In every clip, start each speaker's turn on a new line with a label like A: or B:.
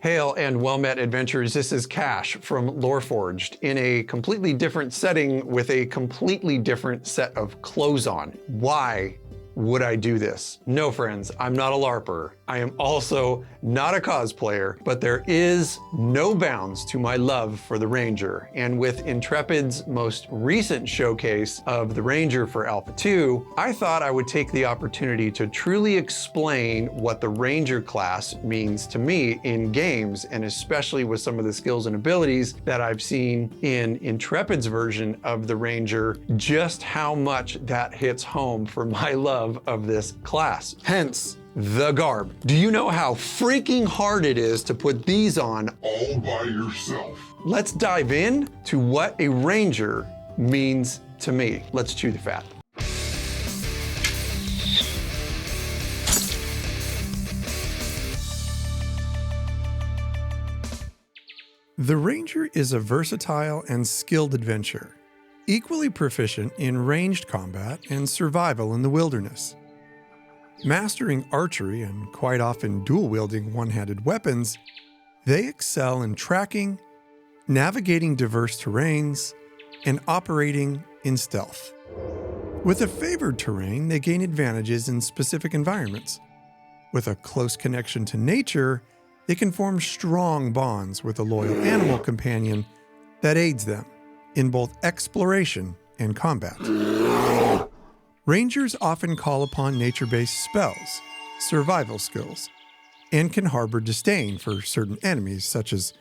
A: Hail and well met adventurers, this is Cash from LoreForged in a completely different setting with a completely different set of clothes on. Why would I do this? No, friends, I'm not a LARPer. I am also not a cosplayer, but there is no bounds to my love for the Ranger. And with Intrepid's most recent showcase of the Ranger for Alpha 2, I thought I would take the opportunity to truly explain what the Ranger class means to me in games, and especially with some of the skills and abilities that I've seen in Intrepid's version of the Ranger, just how much that hits home for my love of this class. Hence, the garb. Do you know how freaking hard it is to put these on
B: all by yourself?
A: Let's dive in to what a Ranger means to me. Let's chew the fat. The Ranger is a versatile and skilled adventurer, equally proficient in ranged combat and survival in the wilderness. Mastering archery and quite often dual-wielding one-handed weapons, they excel in tracking, navigating diverse terrains, and operating in stealth. With a favored terrain, they gain advantages in specific environments. With a close connection to nature, they can form strong bonds with a loyal animal companion that aids them in both exploration and combat. Rangers often call upon nature-based spells, survival skills, and can harbor disdain for certain enemies such as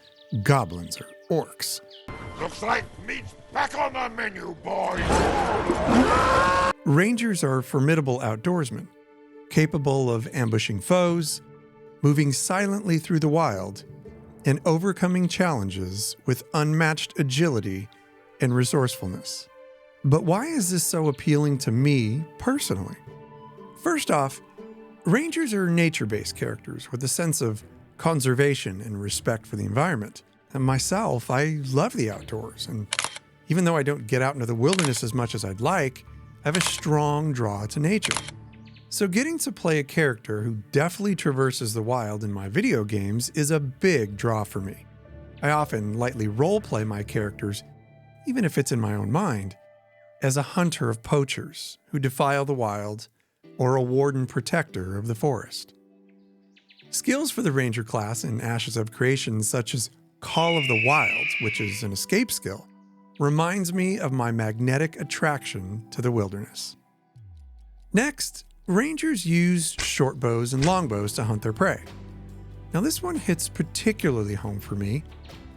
A: goblins or orcs.
B: Looks like meat's back on the menu, boys!
A: Rangers are formidable outdoorsmen, capable of ambushing foes, moving silently through the wild, and overcoming challenges with unmatched agility and resourcefulness. But why is this so appealing to me personally? First off, Rangers are nature-based characters with a sense of conservation and respect for the environment. And myself, I love the outdoors, and even though I don't get out into the wilderness as much as I'd like, I have a strong draw to nature. So getting to play a character who deftly traverses the wild in my video games is a big draw for me. I often lightly roleplay my characters, even if it's in my own mind, as a hunter of poachers who defile the wild, or a warden protector of the forest. Skills for the Ranger class in AshesOfCreation, such as Call of the Wild, which is an escape skill, reminds me of my magnetic attraction to the wilderness. Next, Rangers use short bows and long bows to hunt their prey. Now this one hits particularly home for me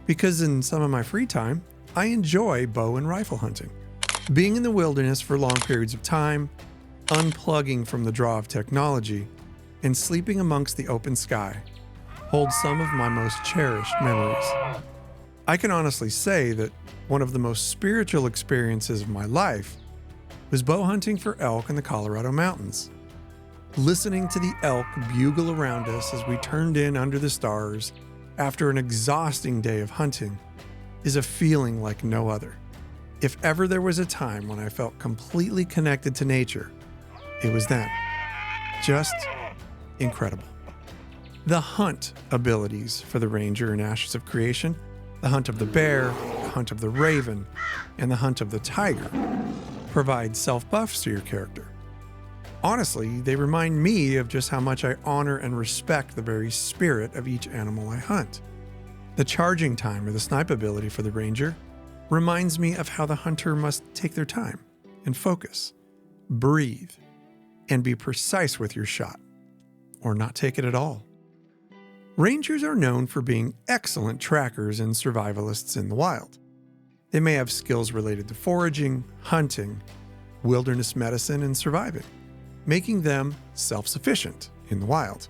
A: because in some of my free time, I enjoy bow and rifle hunting. Being in the wilderness for long periods of time, unplugging from the draw of technology, and sleeping amongst the open sky hold some of my most cherished memories. I can honestly say that one of the most spiritual experiences of my life was bow hunting for elk in the Colorado mountains. Listening to the elk bugle around us as we turned in under the stars after an exhausting day of hunting is a feeling like no other. If ever there was a time when I felt completely connected to nature, it was then. Just incredible. The hunt abilities for the Ranger in AshesOfCreation, the hunt of the bear, the hunt of the raven, and the hunt of the tiger, provide self-buffs to your character. Honestly, they remind me of just how much I honor and respect the very spirit of each animal I hunt. The charging time or the snipe ability for the Ranger reminds me of how the hunter must take their time and focus, breathe, and be precise with your shot, or not take it at all. Rangers are known for being excellent trackers and survivalists in the wild. They may have skills related to foraging, hunting, wilderness medicine, and surviving, making them self-sufficient in the wild.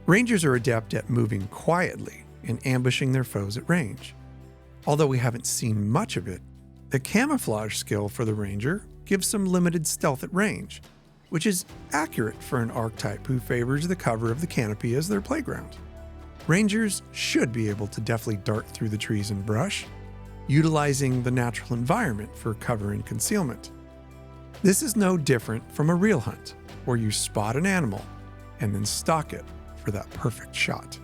A: Rangers are adept at moving quietly and ambushing their foes at range. Although we haven't seen much of it, the camouflage skill for the Ranger gives some limited stealth at range, which is accurate for an archetype who favors the cover of the canopy as their playground. Rangers should be able to deftly dart through the trees and brush, utilizing the natural environment for cover and concealment. This is no different from a real hunt, where you spot an animal and then stalk it for that perfect shot.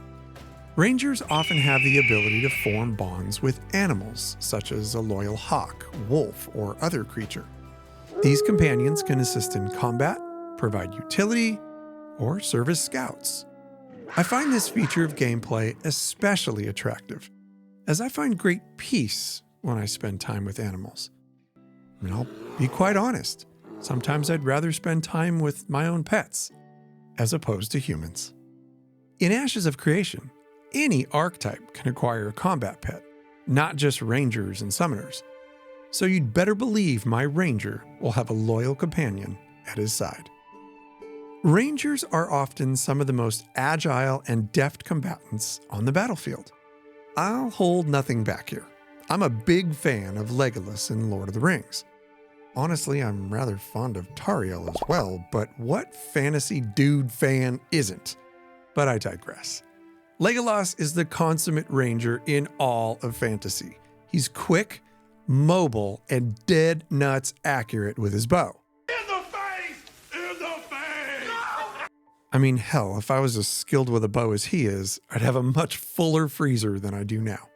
A: Rangers often have the ability to form bonds with animals, such as a loyal hawk, wolf, or other creature. These companions can assist in combat, provide utility, or serve as scouts. I find this feature of gameplay especially attractive, as I find great peace when I spend time with animals. And I'll be quite honest, sometimes I'd rather spend time with my own pets, as opposed to humans. In Ashes of Creation, any archetype can acquire a combat pet, not just rangers and summoners. So you'd better believe my ranger will have a loyal companion at his side. Rangers are often some of the most agile and deft combatants on the battlefield. I'll hold nothing back here. I'm a big fan of Legolas in Lord of the Rings. Honestly, I'm rather fond of Tauriel as well, but what fantasy dude fan isn't? But I digress. Legolas is the consummate ranger in all of fantasy. He's quick, mobile, and dead nuts accurate with his bow.
B: In the face! In the face!
A: I mean, hell, if I was as skilled with a bow as he is, I'd have a much fuller freezer than I do now.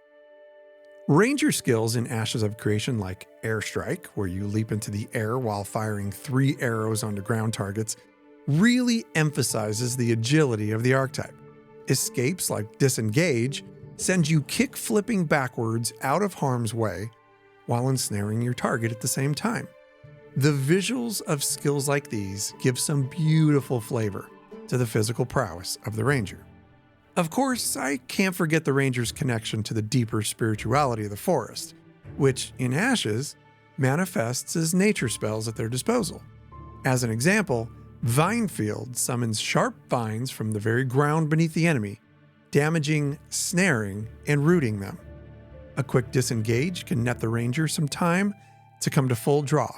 A: Ranger skills in Ashes of Creation like Airstrike, where you leap into the air while firing 3 arrows onto ground targets, really emphasizes the agility of the archetype. Escapes like Disengage send you kick-flipping backwards out of harm's way while ensnaring your target at the same time. The visuals of skills like these give some beautiful flavor to the physical prowess of the ranger. Of course, I can't forget the ranger's connection to the deeper spirituality of the forest, which, in Ashes, manifests as nature spells at their disposal. As an example, Vinefield summons sharp vines from the very ground beneath the enemy, damaging, snaring, and rooting them. A quick disengage can net the ranger some time to come to full draw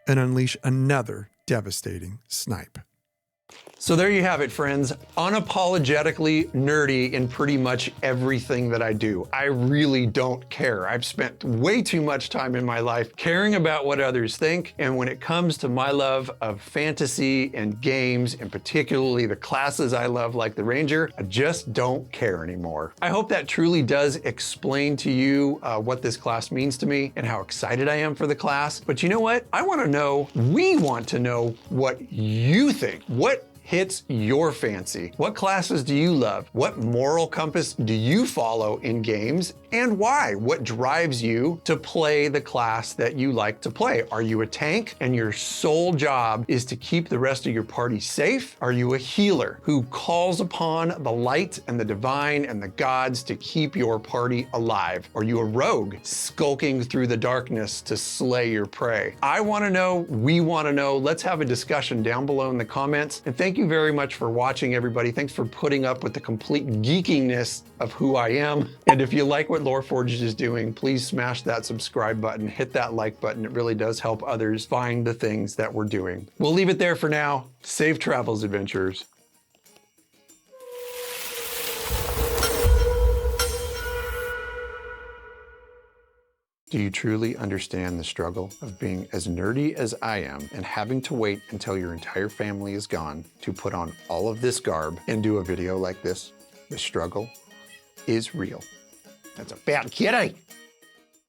A: and unleash another devastating snipe.
C: So there you have it, friends. Unapologetically nerdy in pretty much everything that I do. I really don't care. I've spent way too much time in my life caring about what others think. And when it comes to my love of fantasy and games, and particularly the classes I love like the Ranger, I just don't care anymore. I hope that truly does explain to you what this class means to me and how excited I am for the class. But you know what? We want to know what you think. What hits your fancy? What classes do you love? What moral compass do you follow in games, and why? What drives you to play the class that you like to play? Are you a tank and your sole job is to keep the rest of your party safe? Are you a healer who calls upon the light and the divine and the gods to keep your party alive? Are you a rogue skulking through the darkness to slay your prey? I want to know, we want to know. Let's have a discussion down below in the comments. And thank you very much for watching, everybody. Thanks for putting up with the complete geekiness of who I am. And if you like what LoreForged is doing, please smash that subscribe button, hit that like button. It really does help others find the things that we're doing. We'll leave it there for now. Safe travels, adventurers. Do you truly understand the struggle of being as nerdy as I am and having to wait until your entire family is gone to put on all of this garb and do a video like this? The struggle is real. That's a bad kitty.